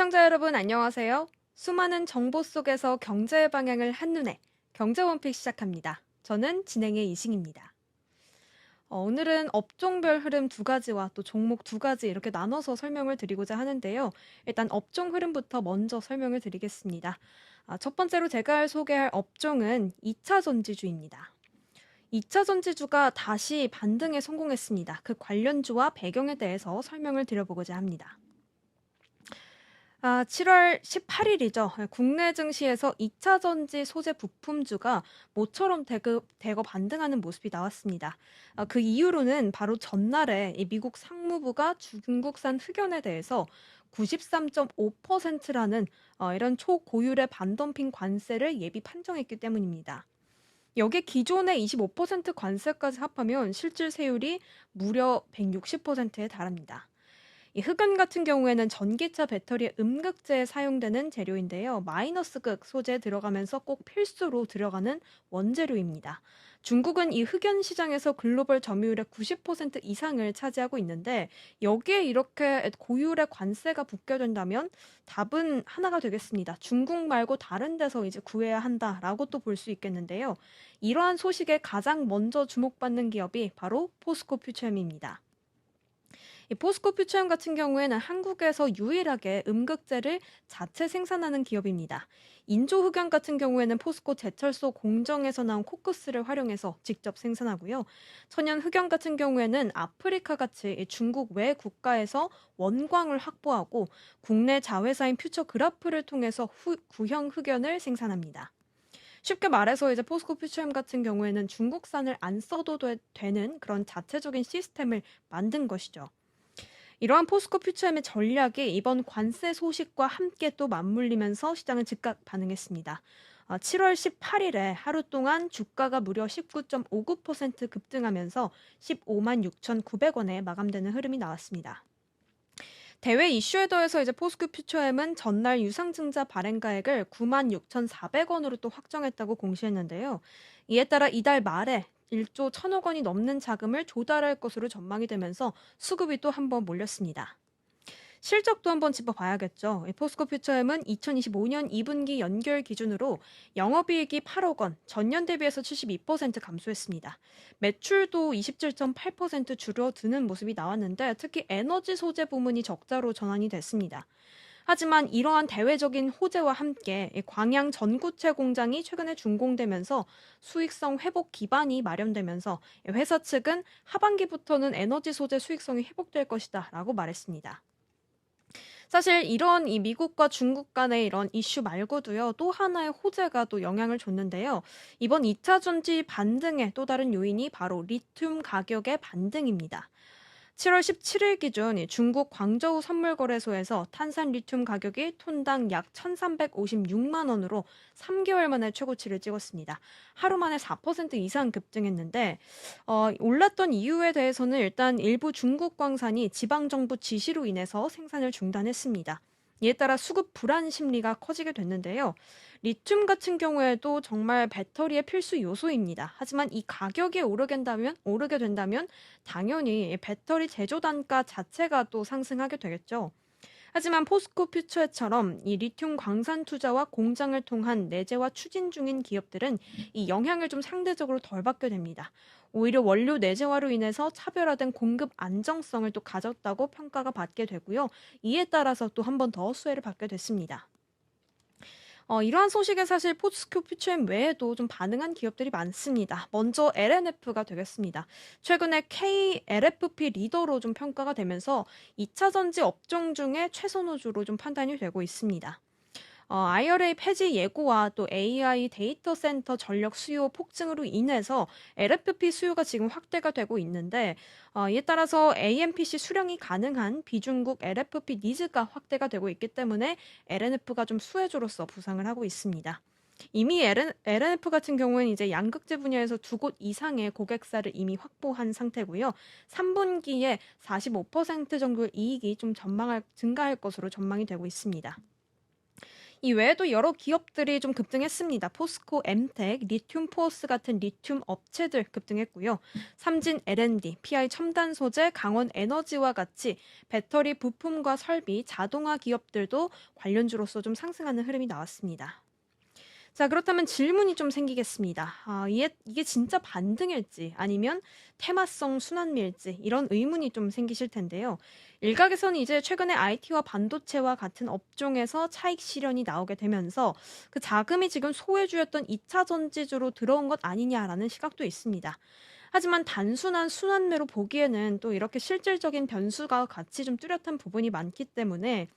시청자 여러분 안녕하세요. 수많은 정보 속에서 경제의 방향을 한눈에 경제 원픽 시작합니다. 저는 진행의 이승입니다. 오늘은 업종별 흐름 두 가지와 또 종목 두 가지 이렇게 나눠서 설명을 드리고자 하는데요. 일단 업종 흐름부터 먼저 설명을 드리겠습니다. 첫 번째로 제가 소개할 업종은 2차 전지주입니다. 2차 전지주가 다시 반등에 성공했습니다. 그 관련주와 배경에 대해서 설명을 드려보고자 합니다. 7월 18일이죠. 국내 증시에서 2차 전지 소재 부품주가 모처럼 대거 반등하는 모습이 나왔습니다. 그 이유로는 바로 전날에 이 미국 상무부가 중국산 흑연에 대해서 93.5%라는 이런 초고율의 반덤핑 관세를 예비 판정했기 때문입니다. 여기에 기존의 25% 관세까지 합하면 실질 세율이 무려 160%에 달합니다. 이 흑연 같은 경우에는 전기차 배터리에 음극재에 사용되는 재료인데요. 마이너스극 소재에 들어가면서 꼭 필수로 들어가는 원재료입니다. 중국은 이 흑연 시장에서 글로벌 점유율의 90% 이상을 차지하고 있는데 여기에 이렇게 고율의 관세가 붙게 된다면 답은 하나가 되겠습니다. 중국 말고 다른 데서 이제 구해야 한다라고 또 볼 수 있겠는데요. 이러한 소식에 가장 먼저 주목받는 기업이 바로 포스코 퓨처엠입니다. 이 포스코 퓨처엠 같은 경우에는 한국에서 유일하게 음극재를 자체 생산하는 기업입니다. 인조 흑연 같은 경우에는 포스코 제철소 공정에서 나온 코크스를 활용해서 직접 생산하고요. 천연 흑연 같은 경우에는 아프리카 같이 중국 외 국가에서 원광을 확보하고 국내 자회사인 퓨처그라프를 통해서 구형 흑연을 생산합니다. 쉽게 말해서 이제 포스코 퓨처엠 같은 경우에는 중국산을 안 써도 되는 그런 자체적인 시스템을 만든 것이죠. 이러한 포스코 퓨처엠의 전략이 이번 관세 소식과 함께 또 맞물리면서 시장은 즉각 반응했습니다. 7월 18일에 하루 동안 주가가 무려 19.59% 급등하면서 15만 6,900원에 마감되는 흐름이 나왔습니다. 대외 이슈에 더해서 이제 포스코 퓨처엠은 전날 유상증자 발행가액을 9만 6,400원으로 또 확정했다고 공시했는데요. 이에 따라 이달 말에 1조 1천억 원이 넘는 자금을 조달할 것으로 전망이 되면서 수급이 또 한 번 몰렸습니다. 실적도 한번 짚어봐야겠죠. 포스코 퓨처엠은 2025년 2분기 연결 기준으로 영업이익이 8억 원, 전년 대비해서 72% 감소했습니다. 매출도 27.8% 줄어드는 모습이 나왔는데 특히 에너지 소재 부문이 적자로 전환이 됐습니다. 하지만 이러한 대외적인 호재와 함께 광양 전구체 공장이 최근에 준공되면서 수익성 회복 기반이 마련되면서 회사 측은 하반기부터는 에너지 소재 수익성이 회복될 것이다 라고 말했습니다. 사실 이런 이 미국과 중국 간의 이런 이슈 말고도요, 또 하나의 호재가 또 영향을 줬는데요. 이번 2차 전지 반등의 또 다른 요인이 바로 리튬 가격의 반등입니다. 7월 17일 기준 중국 광저우 선물거래소에서 탄산 리튬 가격이 톤당 약 1,356만 원으로 3개월 만에 최고치를 찍었습니다. 하루 만에 4% 이상 급등했는데 올랐던 이유에 대해서는 일단 일부 중국 광산이 지방정부 지시로 인해서 생산을 중단했습니다. 이에 따라 수급 불안 심리가 커지게 됐는데요. 리튬 같은 경우에도 정말 배터리의 필수 요소입니다. 하지만 이 가격이 오르게 된다면 당연히 배터리 제조 단가 자체가 또 상승하게 되겠죠. 하지만 포스코 퓨처처럼 이 리튬 광산 투자와 공장을 통한 내재화 추진 중인 기업들은 이 영향을 좀 상대적으로 덜 받게 됩니다. 오히려 원료 내재화로 인해서 차별화된 공급 안정성을 또 가졌다고 평가가 받게 되고요. 이에 따라서 또 한 번 더 수혜를 받게 됐습니다. 이러한 소식에 사실 포스코 퓨처엠 외에도 좀 반응한 기업들이 많습니다. 먼저 LNF가 되겠습니다. 최근에 KLFP 리더로 좀 평가가 되면서 2차 전지 업종 중에 최선호주로 좀 판단이 되고 있습니다. IRA 폐지 예고와 또 AI 데이터 센터 전력 수요 폭증으로 인해서 LFP 수요가 지금 확대가 되고 있는데 이에 따라서 AMPC 수령이 가능한 비중국 LFP 니즈가 확대가 되고 있기 때문에 LNF가 좀 수혜주로서 부상을 하고 있습니다. 이미 LNF 같은 경우는 이제 양극재 분야에서 두 곳 이상의 고객사를 이미 확보한 상태고요. 3분기에 45% 정도의 이익이 좀 증가할 것으로 전망이 되고 있습니다. 이 외에도 여러 기업들이 좀 급등했습니다. 포스코, 엠텍, 리튬 포어스 같은 리튬 업체들 급등했고요. 삼진 L&D, PI 첨단 소재, 강원 에너지와 같이 배터리 부품과 설비, 자동화 기업들도 관련주로서 좀 상승하는 흐름이 나왔습니다. 자, 그렇다면 질문이 좀 생기겠습니다. 이게 진짜 반등일지 아니면 테마성 순환매일지 이런 의문이 좀 생기실 텐데요. 일각에서는 이제 최근에 IT와 반도체와 같은 업종에서 차익 실현이 나오게 되면서 그 자금이 지금 소외주였던 2차 전지주로 들어온 것 아니냐라는 시각도 있습니다. 하지만 단순한 순환매로 보기에는 또 이렇게 실질적인 변수가 같이 좀 뚜렷한 부분이 많기 때문에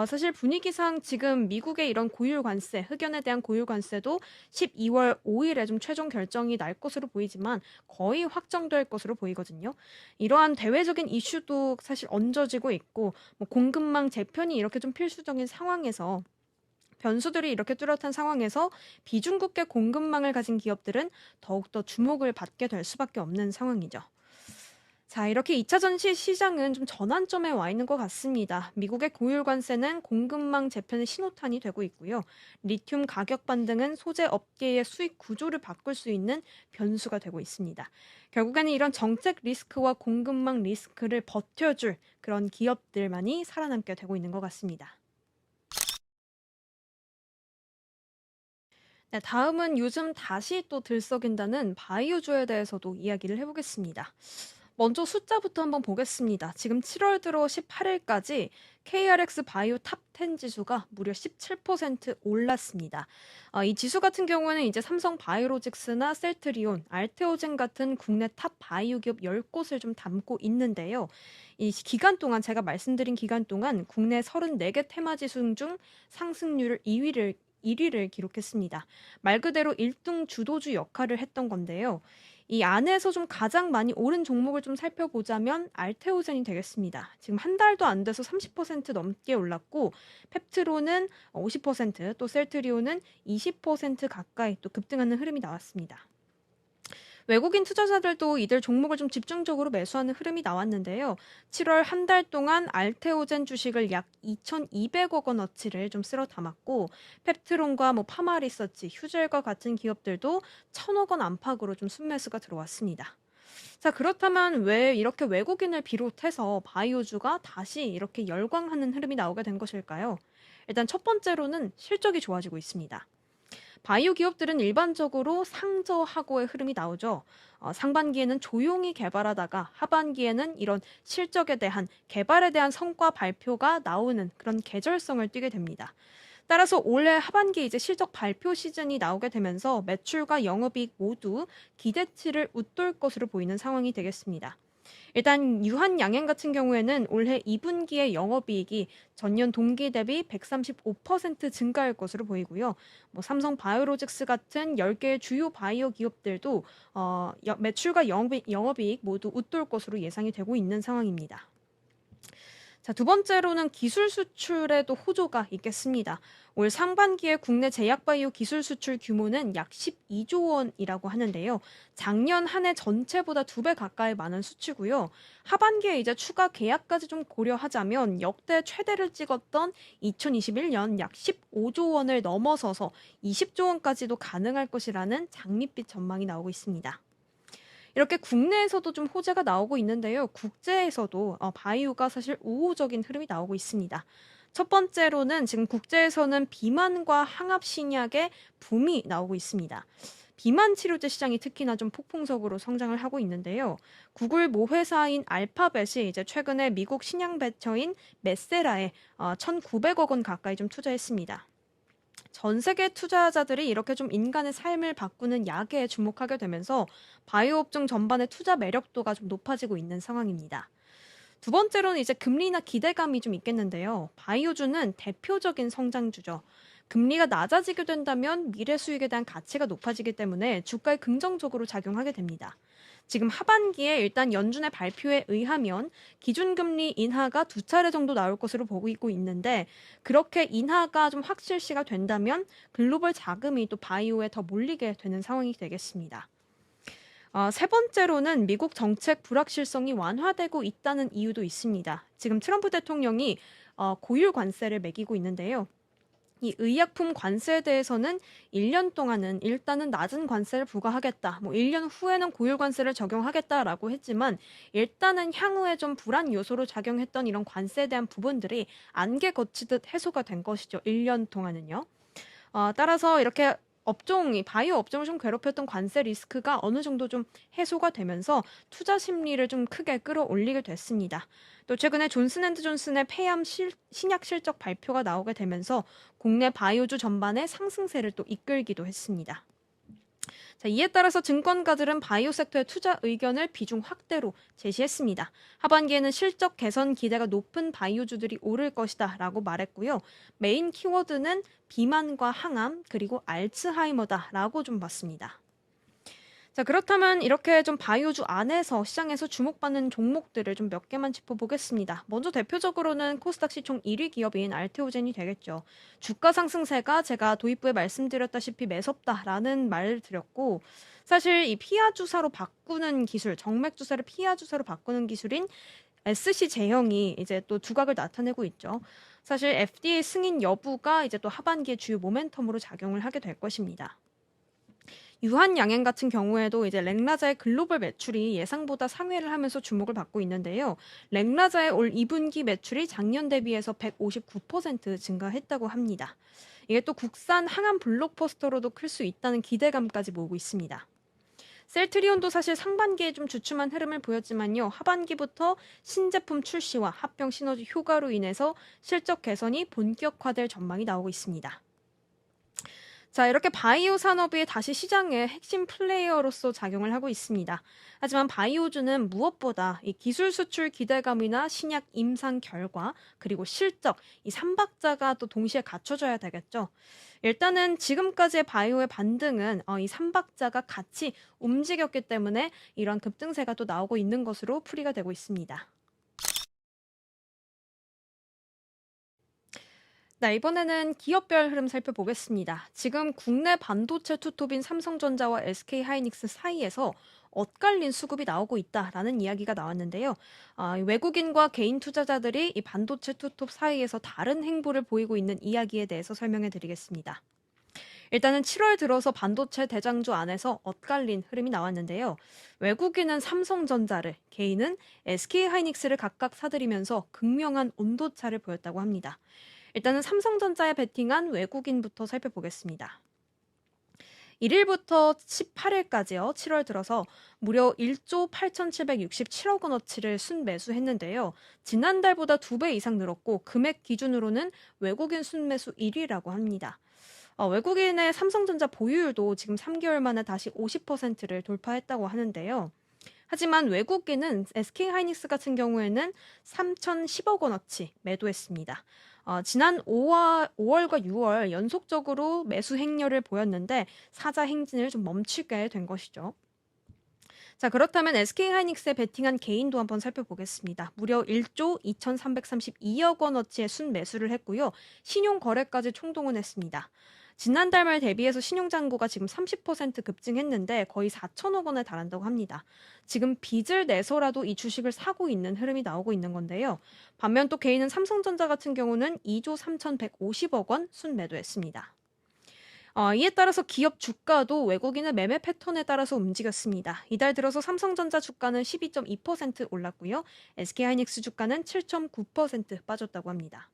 사실 분위기상 지금 미국의 이런 고율 관세, 흑연에 대한 고율 관세도 12월 5일에 좀 최종 결정이 날 것으로 보이지만 거의 확정될 것으로 보이거든요. 이러한 대외적인 이슈도 사실 얹어지고 있고 뭐 공급망 재편이 이렇게 좀 필수적인 상황에서 변수들이 이렇게 뚜렷한 상황에서 비중국계 공급망을 가진 기업들은 더욱더 주목을 받게 될 수밖에 없는 상황이죠. 자, 이렇게 2차 전지 시장은 좀 전환점에 와 있는 것 같습니다. 미국의 고율 관세는 공급망 재편의 신호탄이 되고 있고요. 리튬 가격 반등은 소재 업계의 수익 구조를 바꿀 수 있는 변수가 되고 있습니다. 결국에는 이런 정책 리스크와 공급망 리스크를 버텨줄 그런 기업들만이 살아남게 되고 있는 것 같습니다. 네, 다음은 요즘 다시 또 들썩인다는 바이오주에 대해서도 이야기를 해보겠습니다. 먼저 숫자부터 한번 보겠습니다. 지금 7월 들어 18일까지 KRX 바이오 탑10 지수가 무려 17% 올랐습니다. 이 지수 같은 경우는 이제 삼성 바이오로직스나 셀트리온, 알테오젠 같은 국내 탑 바이오 기업 10곳을 좀 담고 있는데요. 이 기간 동안 제가 말씀드린 기간 동안 국내 34개 테마 지수 중 상승률 1위를 기록했습니다. 말 그대로 1등 주도주 역할을 했던 건데요. 이 안에서 좀 가장 많이 오른 종목을 좀 살펴보자면 알테오젠이 되겠습니다. 지금 한 달도 안 돼서 30% 넘게 올랐고 펩트로는 50%, 또 셀트리온은 20% 가까이 또 급등하는 흐름이 나왔습니다. 외국인 투자자들도 이들 종목을 좀 집중적으로 매수하는 흐름이 나왔는데요. 7월 한 달 동안 알테오젠 주식을 약 2,200억 원어치를 좀 쓸어 담았고 펩트론과 뭐 파마리서치, 휴젤과 같은 기업들도 1,000억 원 안팎으로 좀 순매수가 들어왔습니다. 자, 그렇다면 왜 이렇게 외국인을 비롯해서 바이오주가 다시 이렇게 열광하는 흐름이 나오게 된 것일까요? 일단 첫 번째로는 실적이 좋아지고 있습니다. 바이오 기업들은 일반적으로 상저하고의 흐름이 나오죠. 상반기에는 조용히 개발하다가 하반기에는 이런 실적에 대한 개발에 대한 성과 발표가 나오는 그런 계절성을 띠게 됩니다. 따라서 올해 하반기 이제 실적 발표 시즌이 나오게 되면서 매출과 영업이익 모두 기대치를 웃돌 것으로 보이는 상황이 되겠습니다. 일단 유한양행 같은 경우에는 올해 2분기의 영업이익이 전년 동기 대비 135% 증가할 것으로 보이고요. 뭐 삼성 바이오로직스 같은 10개의 주요 바이오 기업들도 매출과 영업이익 모두 웃돌 것으로 예상이 되고 있는 상황입니다. 자, 두 번째로는 기술 수출에도 호조가 있겠습니다. 올 상반기에 국내 제약바이오 기술 수출 규모는 약 12조 원이라고 하는데요. 작년 한 해 전체보다 2배 가까이 많은 수치고요. 하반기에 이제 추가 계약까지 좀 고려하자면 역대 최대를 찍었던 2021년 약 15조 원을 넘어서서 20조 원까지도 가능할 것이라는 장밋빛 전망이 나오고 있습니다. 이렇게 국내에서도 좀 호재가 나오고 있는데요. 국제에서도 바이오가 사실 우호적인 흐름이 나오고 있습니다. 첫 번째로는 지금 국제에서는 비만과 항압 신약의 붐이 나오고 있습니다. 비만 치료제 시장이 특히나 좀 폭풍적으로 성장을 하고 있는데요. 구글 모회사인 알파벳이 이제 최근에 미국 신약 베처인 메세라에 1,900억 원 가까이 좀 투자했습니다. 전 세계 투자자들이 이렇게 좀 인간의 삶을 바꾸는 약에 주목하게 되면서 바이오 업종 전반의 투자 매력도가 좀 높아지고 있는 상황입니다. 두 번째로는 이제 금리나 기대감이 좀 있겠는데요. 바이오주는 대표적인 성장주죠. 금리가 낮아지게 된다면 미래 수익에 대한 가치가 높아지기 때문에 주가에 긍정적으로 작용하게 됩니다. 지금 하반기에 일단 연준의 발표에 의하면 기준금리 인하가 2차례 정도 나올 것으로 보고 있는데 그렇게 인하가 좀 확실시가 된다면 글로벌 자금이 또 바이오에 더 몰리게 되는 상황이 되겠습니다. 세 번째로는 미국 정책 불확실성이 완화되고 있다는 이유도 있습니다. 지금 트럼프 대통령이 고율 관세를 매기고 있는데요. 이 의약품 관세에 대해서는 1년 동안은 일단은 낮은 관세를 부과하겠다. 1년 후에는 고율 관세를 적용하겠다라고 했지만 일단은 향후에 좀 불안 요소로 작용했던 이런 관세에 대한 부분들이 안개 거치듯 해소가 된 것이죠. 1년 동안은요. 따라서 이렇게 업종이 바이오 업종을 좀 괴롭혔던 관세 리스크가 어느 정도 좀 해소가 되면서 투자 심리를 좀 크게 끌어올리게 됐습니다. 또 최근에 존슨앤드존슨의 폐암 신약 실적 발표가 나오게 되면서 국내 바이오주 전반의 상승세를 또 이끌기도 했습니다. 자, 이에 따라서 증권가들은 바이오 섹터의 투자 의견을 비중 확대로 제시했습니다. 하반기에는 실적 개선 기대가 높은 바이오주들이 오를 것이다 라고 말했고요. 메인 키워드는 비만과 항암 그리고 알츠하이머다라고 좀 봤습니다. 자, 그렇다면 이렇게 좀 바이오주 안에서 시장에서 주목받는 종목들을 좀 몇 개만 짚어보겠습니다. 먼저 대표적으로는 코스닥 시총 1위 기업인 알테오젠이 되겠죠. 주가 상승세가 제가 도입부에 말씀드렸다시피 매섭다라는 말을 드렸고, 사실 이 피하 주사로 바꾸는 기술, 정맥 주사를 피하 주사로 바꾸는 기술인 SC 제형이 이제 또 두각을 나타내고 있죠. 사실 FDA 승인 여부가 이제 또 하반기에 주요 모멘텀으로 작용을 하게 될 것입니다. 유한양행 같은 경우에도 이제 렉라자의 글로벌 매출이 예상보다 상회를 하면서 주목을 받고 있는데요. 렉라자의 올 2분기 매출이 작년 대비해서 159% 증가했다고 합니다. 이게 또 국산 항암 블록버스터로도 클 수 있다는 기대감까지 모으고 있습니다. 셀트리온도 사실 상반기에 좀 주춤한 흐름을 보였지만요. 하반기부터 신제품 출시와 합병 시너지 효과로 인해서 실적 개선이 본격화될 전망이 나오고 있습니다. 자, 이렇게 바이오 산업이 다시 시장의 핵심 플레이어로서 작용을 하고 있습니다. 하지만 바이오주는 무엇보다 이 기술 수출 기대감이나 신약 임상 결과, 그리고 실적, 이 3박자가 또 동시에 갖춰져야 되겠죠. 일단은 지금까지의 바이오의 반등은 이 3박자가 같이 움직였기 때문에 이런 급등세가 또 나오고 있는 것으로 풀이가 되고 있습니다. 네, 이번에는 기업별 흐름 살펴보겠습니다. 지금 국내 반도체 투톱인 삼성전자와 SK하이닉스 사이에서 엇갈린 수급이 나오고 있다라는 이야기가 나왔는데요. 외국인과 개인 투자자들이 이 반도체 투톱 사이에서 다른 행보를 보이고 있는 이야기에 대해서 설명해 드리겠습니다. 일단은 7월 들어서 반도체 대장주 안에서 엇갈린 흐름이 나왔는데요. 외국인은 삼성전자를, 개인은 SK하이닉스를 각각 사들이면서 극명한 온도차를 보였다고 합니다. 일단은 삼성전자에 베팅한 외국인부터 살펴보겠습니다. 1일부터 18일까지요. 7월 들어서 무려 1조 8,767억 원어치를 순매수했는데요. 지난달보다 2배 이상 늘었고 금액 기준으로는 외국인 순매수 1위라고 합니다. 외국인의 삼성전자 보유율도 지금 3개월 만에 다시 50%를 돌파했다고 하는데요. 하지만 외국인은 SK하이닉스 같은 경우에는 3,010억 원어치 매도했습니다. 지난 5월과 6월 연속적으로 매수 행렬을 보였는데 사자 행진을 좀 멈추게 된 것이죠. 자, 그렇다면 SK하이닉스에 베팅한 개인도 한번 살펴보겠습니다. 무려 1조 2,332억 원어치의 순매수를 했고요. 신용거래까지 총동원했습니다. 지난달 말 대비해서 신용잔고가 지금 30% 급증했는데 거의 4천억 원에 달한다고 합니다. 지금 빚을 내서라도 이 주식을 사고 있는 흐름이 나오고 있는 건데요. 반면 또 개인은 삼성전자 같은 경우는 2조 3,150억 원 순매도했습니다. 이에 따라서 기업 주가도 외국인의 매매 패턴에 따라서 움직였습니다. 이달 들어서 삼성전자 주가는 12.2% 올랐고요. SK하이닉스 주가는 7.9% 빠졌다고 합니다.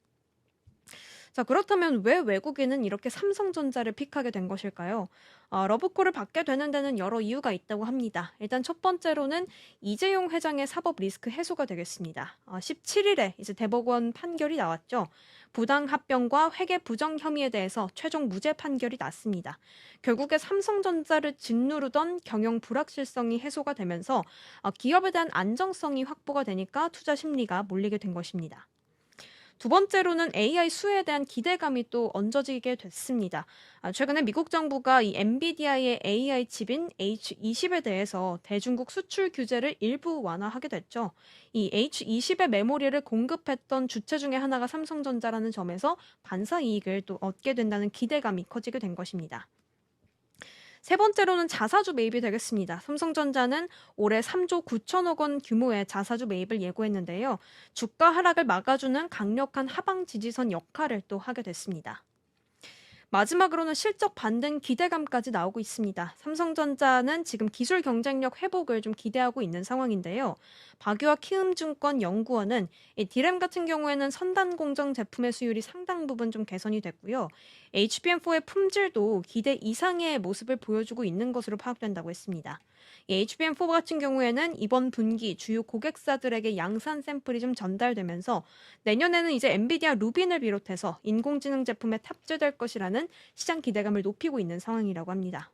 자, 그렇다면 왜 외국인은 이렇게 삼성전자를 픽하게 된 것일까요? 러브콜을 받게 되는 데는 여러 이유가 있다고 합니다. 일단 첫 번째로는 이재용 회장의 사법 리스크 해소가 되겠습니다. 17일에 이제 대법원 판결이 나왔죠. 부당 합병과 회계 부정 혐의에 대해서 최종 무죄 판결이 났습니다. 결국에 삼성전자를 짓누르던 경영 불확실성이 해소가 되면서 기업에 대한 안정성이 확보가 되니까 투자 심리가 몰리게 된 것입니다. 두 번째로는 AI 수혜에 대한 기대감이 또 얹어지게 됐습니다. 최근에 미국 정부가 이 엔비디아의 AI 칩인 H20에 대해서 대중국 수출 규제를 일부 완화하게 됐죠. 이 H20의 메모리를 공급했던 주체 중에 하나가 삼성전자라는 점에서 반사 이익을 또 얻게 된다는 기대감이 커지게 된 것입니다. 세 번째로는 자사주 매입이 되겠습니다. 삼성전자는 올해 3조 9천억 원 규모의 자사주 매입을 예고했는데요. 주가 하락을 막아주는 강력한 하방 지지선 역할을 또 하게 됐습니다. 마지막으로는 실적 반등 기대감까지 나오고 있습니다. 삼성전자는 지금 기술 경쟁력 회복을 좀 기대하고 있는 상황인데요. 박유화 키움증권 연구원은 이 디램 같은 경우에는 선단 공정 제품의 수율이 상당 부분 좀 개선이 됐고요. HBM4의 품질도 기대 이상의 모습을 보여주고 있는 것으로 파악된다고 했습니다. 이 HBM4 같은 경우에는 이번 분기 주요 고객사들에게 양산 샘플이 좀 전달되면서 내년에는 이제 엔비디아 루빈을 비롯해서 인공지능 제품에 탑재될 것이라는 시장 기대감을 높이고 있는 상황이라고 합니다.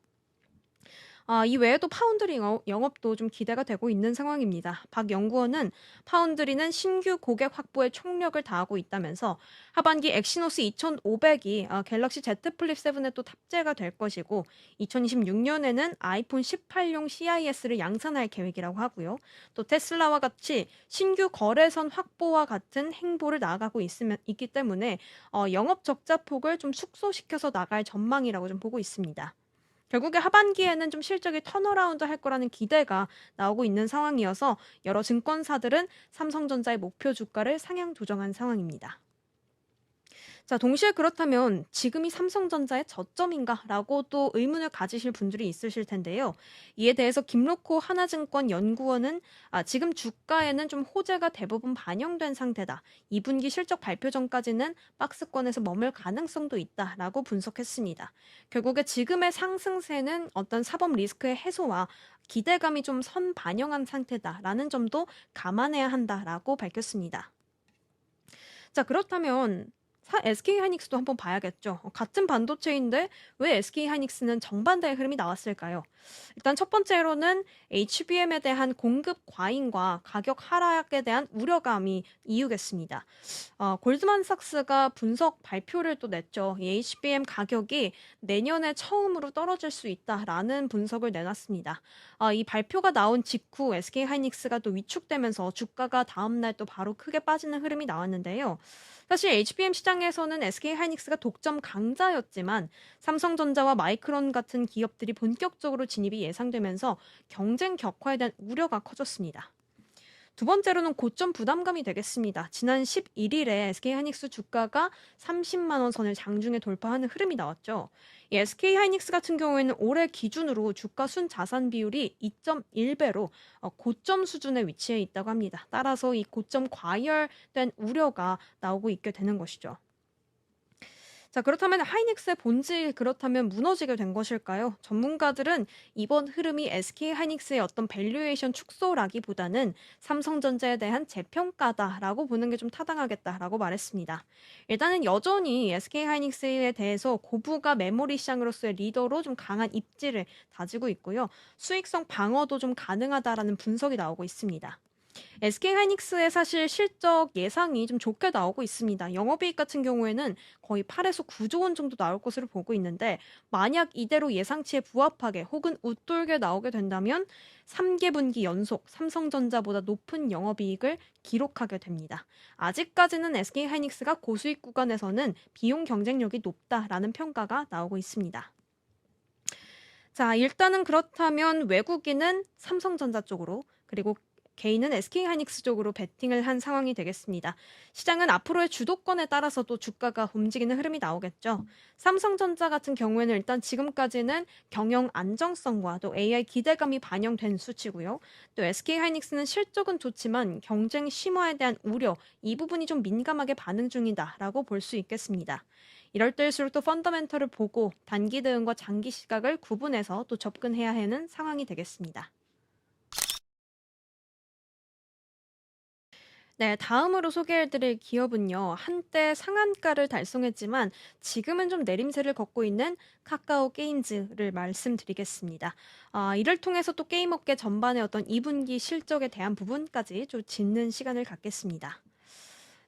이 외에도 파운드리 영업도 좀 기대가 되고 있는 상황입니다. 박 연구원은 파운드리는 신규 고객 확보에 총력을 다하고 있다면서 하반기 엑시노스 2500이 갤럭시 Z 플립 7에 또 탑재가 될 것이고 2026년에는 아이폰 18용 CIS를 양산할 계획이라고 하고요. 또 테슬라와 같이 신규 거래선 확보와 같은 행보를 나아가고 있기 때문에 영업 적자 폭을 좀 축소시켜서 나갈 전망이라고 좀 보고 있습니다. 결국에 하반기에는 좀 실적이 턴어라운드 할 거라는 기대가 나오고 있는 상황이어서 여러 증권사들은 삼성전자의 목표 주가를 상향 조정한 상황입니다. 자, 동시에 그렇다면 지금이 삼성전자의 저점인가라고 또 의문을 가지실 분들이 있으실 텐데요. 이에 대해서 김로코 하나증권 연구원은 지금 주가에는 좀 호재가 대부분 반영된 상태다. 2분기 실적 발표 전까지는 박스권에서 머물 가능성도 있다라고 분석했습니다. 결국에 지금의 상승세는 어떤 사법 리스크의 해소와 기대감이 좀 선 반영한 상태다라는 점도 감안해야 한다라고 밝혔습니다. 자, 그렇다면 SK하이닉스도 한번 봐야겠죠. 같은 반도체인데 왜 SK하이닉스는 정반대의 흐름이 나왔을까요? 일단 첫 번째로는 HBM에 대한 공급 과잉과 가격 하락에 대한 우려감이 이유겠습니다. 골드만삭스가 분석 발표를 또 냈죠. 이 HBM 가격이 내년에 처음으로 떨어질 수 있다라는 분석을 내놨습니다. 이 발표가 나온 직후 SK하이닉스가 또 위축되면서 주가가 다음날 또 바로 크게 빠지는 흐름이 나왔는데요. 사실 HBM 시장에서는 SK하이닉스가 독점 강자였지만 삼성전자와 마이크론 같은 기업들이 본격적으로 진입이 예상되면서 경쟁 격화에 대한 우려가 커졌습니다. 두 번째로는 고점 부담감이 되겠습니다. 지난 11일에 SK하이닉스 주가가 30만 원 선을 장중에 돌파하는 흐름이 나왔죠. 이 SK하이닉스 같은 경우에는 올해 기준으로 주가 순자산 비율이 2.1배로 고점 수준에 위치해 있다고 합니다. 따라서 이 고점 과열된 우려가 나오고 있게 되는 것이죠. 자, 그렇다면 하이닉스의 본질 그렇다면 무너지게 된 것일까요? 전문가들은 이번 흐름이 SK하이닉스의 어떤 밸류에이션 축소라기보다는 삼성전자에 대한 재평가다라고 보는 게 좀 타당하겠다라고 말했습니다. 일단은 여전히 SK하이닉스에 대해서 고부가 메모리 시장으로서의 리더로 좀 강한 입지를 다지고 있고요. 수익성 방어도 좀 가능하다라는 분석이 나오고 있습니다. SK하이닉스의 사실 실적 예상이 좀 좋게 나오고 있습니다. 영업이익 같은 경우에는 거의 8에서 9조 원 정도 나올 것으로 보고 있는데 만약 이대로 예상치에 부합하게 혹은 웃돌게 나오게 된다면 3개분기 연속 삼성전자보다 높은 영업이익을 기록하게 됩니다. 아직까지는 SK하이닉스가 고수익 구간에서는 비용 경쟁력이 높다라는 평가가 나오고 있습니다. 자, 일단은 그렇다면 외국인은 삼성전자 쪽으로 그리고 개인은 SK하이닉스 쪽으로 베팅을 한 상황이 되겠습니다. 시장은 앞으로의 주도권에 따라서도 주가가 움직이는 흐름이 나오겠죠. 삼성전자 같은 경우에는 일단 지금까지는 경영 안정성과 또 AI 기대감이 반영된 수치고요. 또 SK하이닉스는 실적은 좋지만 경쟁 심화에 대한 우려, 이 부분이 좀 민감하게 반응 중이다라고 볼 수 있겠습니다. 이럴 때일수록 또 펀더멘털을 보고 단기 대응과 장기 시각을 구분해서 또 접근해야 하는 상황이 되겠습니다. 네, 다음으로 소개해드릴 기업은요, 한때 상한가를 달성했지만 지금은 좀 내림세를 걷고 있는 카카오 게임즈를 말씀드리겠습니다. 이를 통해서 또 게임업계 전반의 어떤 2분기 실적에 대한 부분까지 좀 짚는 시간을 갖겠습니다.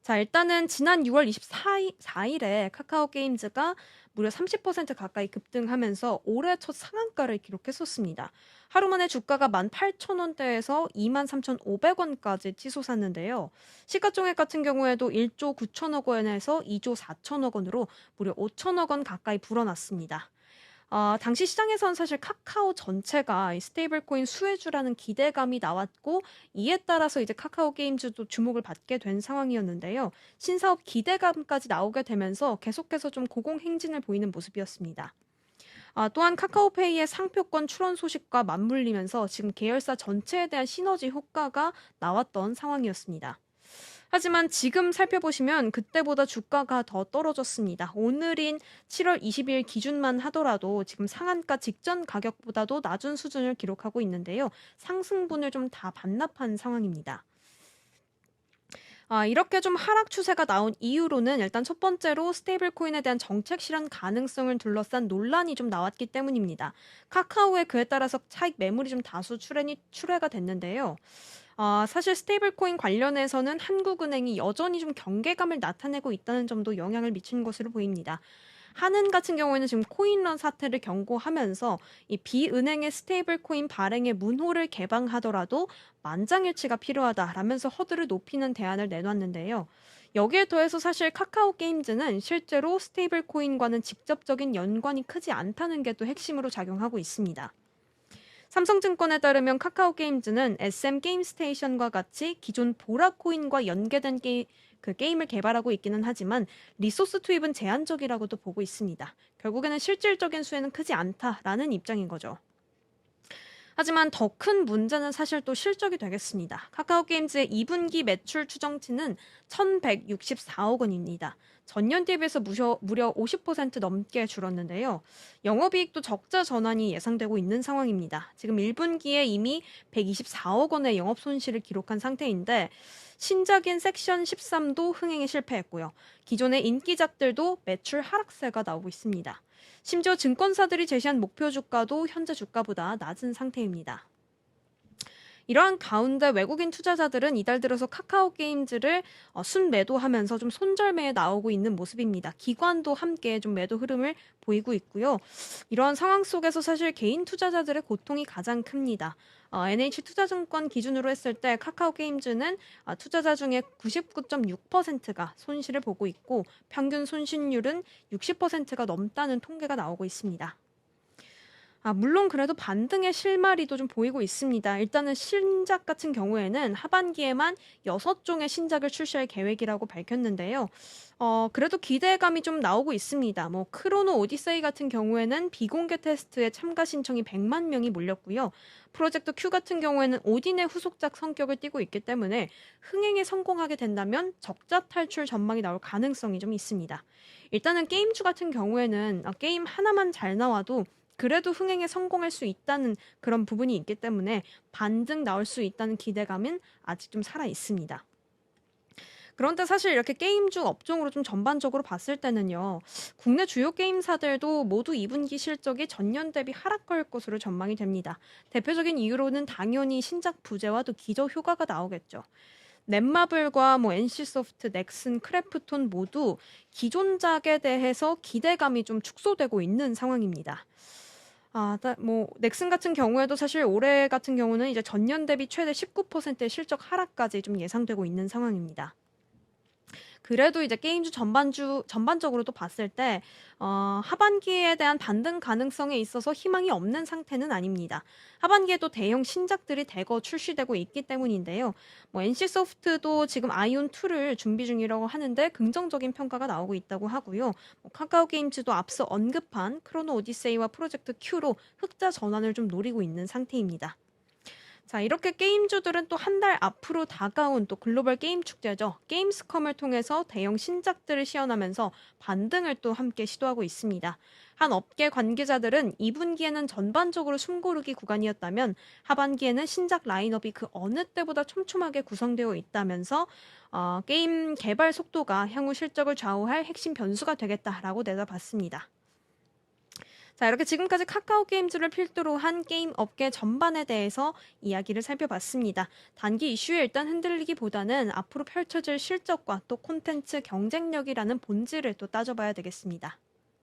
자, 일단은 지난 6월 24일에 카카오 게임즈가 무려 30% 가까이 급등하면서 올해 첫 상한가를 기록했었습니다. 하루 만에 주가가 18,000원대에서 23,500원까지 치솟았는데요. 시가총액 같은 경우에도 1조 9천억 원에서 2조 4천억 원으로 무려 5천억 원 가까이 불어났습니다. 당시 시장에선 사실 카카오 전체가 이 스테이블 코인 수혜주라는 기대감이 나왔고 이에 따라서 이제 카카오 게임즈도 주목을 받게 된 상황이었는데요. 신사업 기대감까지 나오게 되면서 계속해서 좀 고공행진을 보이는 모습이었습니다. 또한 카카오페이의 상표권 출원 소식과 맞물리면서 지금 계열사 전체에 대한 시너지 효과가 나왔던 상황이었습니다. 하지만 지금 살펴보시면 그때보다 주가가 더 떨어졌습니다. 오늘인 7월 20일 기준만 하더라도 지금 상한가 직전 가격보다도 낮은 수준을 기록하고 있는데요. 상승분을 좀 다 반납한 상황입니다. 이렇게 좀 하락 추세가 나온 이유로는 일단 첫 번째로 스테이블 코인에 대한 정책 실현 가능성을 둘러싼 논란이 좀 나왔기 때문입니다. 카카오의 그에 따라서 차익 매물이 좀 다수 출회가 됐는데요. 사실 스테이블 코인 관련해서는 한국은행이 여전히 좀 경계감을 나타내고 있다는 점도 영향을 미친 것으로 보입니다. 한은 같은 경우에는 지금 코인런 사태를 경고하면서 이 비은행의 스테이블 코인 발행의 문호를 개방하더라도 만장일치가 필요하다라면서 허들을 높이는 대안을 내놨는데요. 여기에 더해서 사실 카카오 게임즈는 실제로 스테이블 코인과는 직접적인 연관이 크지 않다는 게 또 핵심으로 작용하고 있습니다. 삼성증권에 따르면 카카오 게임즈는 SM 게임스테이션과 같이 기존 보라코인과 연계된 게임을 개발하고 있기는 하지만 리소스 투입은 제한적이라고도 보고 있습니다. 결국에는 실질적인 수혜는 크지 않다라는 입장인 거죠. 하지만 더 큰 문제는 사실 또 실적이 되겠습니다. 카카오게임즈의 2분기 매출 추정치는 1,164억 원입니다. 전년 대비해서 무려 50% 넘게 줄었는데요. 영업이익도 적자 전환이 예상되고 있는 상황입니다. 지금 1분기에 이미 124억 원의 영업 손실을 기록한 상태인데 신작인 섹션 13도 흥행에 실패했고요. 기존의 인기작들도 매출 하락세가 나오고 있습니다. 심지어 증권사들이 제시한 목표 주가도 현재 주가보다 낮은 상태입니다. 이러한 가운데 외국인 투자자들은 이달 들어서 카카오 게임즈를 순매도하면서 좀 손절매에 나오고 있는 모습입니다. 기관도 함께 좀 매도 흐름을 보이고 있고요. 이러한 상황 속에서 사실 개인 투자자들의 고통이 가장 큽니다. NH투자증권 기준으로 했을 때 카카오 게임즈는 투자자 중에 99.6%가 손실을 보고 있고 평균 손실률은 60%가 넘다는 통계가 나오고 있습니다. 물론 그래도 반등의 실마리도 좀 보이고 있습니다. 일단은 신작 같은 경우에는 하반기에만 6종의 신작을 출시할 계획이라고 밝혔는데요. 그래도 기대감이 좀 나오고 있습니다. 크로노 오디세이 같은 경우에는 비공개 테스트에 참가 신청이 100만 명이 몰렸고요. 프로젝트 Q 같은 경우에는 오딘의 후속작 성격을 띠고 있기 때문에 흥행에 성공하게 된다면 적자 탈출 전망이 나올 가능성이 좀 있습니다. 일단은 게임주 같은 경우에는 게임 하나만 잘 나와도 그래도 흥행에 성공할 수 있다는 그런 부분이 있기 때문에 반등 나올 수 있다는 기대감은 아직 좀 살아 있습니다. 그런데 사실 이렇게 게임주 업종으로 좀 전반적으로 봤을 때는요. 국내 주요 게임사들도 모두 2분기 실적이 전년 대비 하락할 것으로 전망이 됩니다. 대표적인 이유로는 당연히 신작 부재와 또 기저 효과가 나오겠죠. 넷마블과 NC소프트, 넥슨, 크래프톤 모두 기존작에 대해서 기대감이 좀 축소되고 있는 상황입니다. 넥슨 같은 경우에도 사실 올해 같은 경우는 이제 전년 대비 최대 19%의 실적 하락까지 좀 예상되고 있는 상황입니다. 그래도 이제 게임주 전반적으로도 봤을 때 하반기에 대한 반등 가능성에 있어서 희망이 없는 상태는 아닙니다. 하반기에도 대형 신작들이 대거 출시되고 있기 때문인데요. NC소프트도 지금 아이온2를 준비 중이라고 하는데 긍정적인 평가가 나오고 있다고 하고요. 카카오 게임즈도 앞서 언급한 크로노 오디세이와 프로젝트 Q로 흑자 전환을 좀 노리고 있는 상태입니다. 자, 이렇게 게임주들은 또 한 달 앞으로 다가온 또 글로벌 게임 축제죠. 게임스컴을 통해서 대형 신작들을 시연하면서 반등을 또 함께 시도하고 있습니다. 한 업계 관계자들은 2분기에는 전반적으로 숨고르기 구간이었다면 하반기에는 신작 라인업이 그 어느 때보다 촘촘하게 구성되어 있다면서 게임 개발 속도가 향후 실적을 좌우할 핵심 변수가 되겠다라고 내다봤습니다. 자, 이렇게 지금까지 카카오 게임즈를 필두로 한 게임 업계 전반에 대해서 이야기를 살펴봤습니다. 단기 이슈에 일단 흔들리기보다는 앞으로 펼쳐질 실적과 또 콘텐츠 경쟁력이라는 본질을 또 따져봐야 되겠습니다.